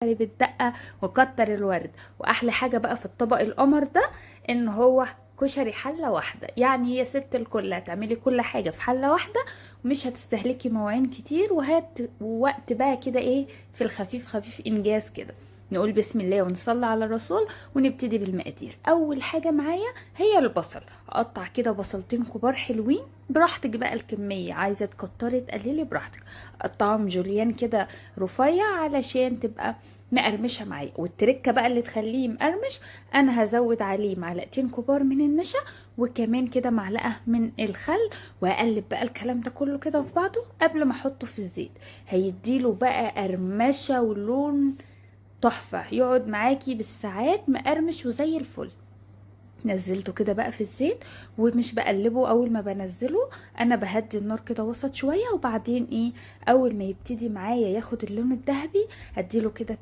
كشري بالدقه وكتر الورد. واحلى حاجه بقى في الطبق القمر ده ان هو كشري حله واحده، يعني يا ست الكل هتعملي كل حاجه في حله واحده ومش هتستهلكي مواعين كتير، ووقت بقى كده ايه في الخفيف خفيف انجاز كده. نقول بسم الله ونصلي على الرسول ونبتدي بالمقادير. اول حاجه معايا هي البصل. اقطع كده بصلتين كبار حلوين، براحتك بقى الكميه، عايزه تكتري تقللي براحتك. اقطعهم جوليان كده رفيع علشان تبقى مقرمشه معايا. والتركه بقى اللي تخليه مقرمش، انا هزود عليه معلقتين كبار من النشا وكمان كده معلقه من الخل، واقلب بقى الكلام ده كله كده في بعضه قبل ما احطه في الزيت. هيديله بقى قرمشه ولون تحفه، يقعد معاكي بالساعات مقرمش وزي الفل. نزلته كده بقى في الزيت ومش بقلبه اول ما بنزله، انا بهدي النار كده وسط شويه، وبعدين ايه اول ما يبتدي معايا ياخد اللون الذهبي هديله كده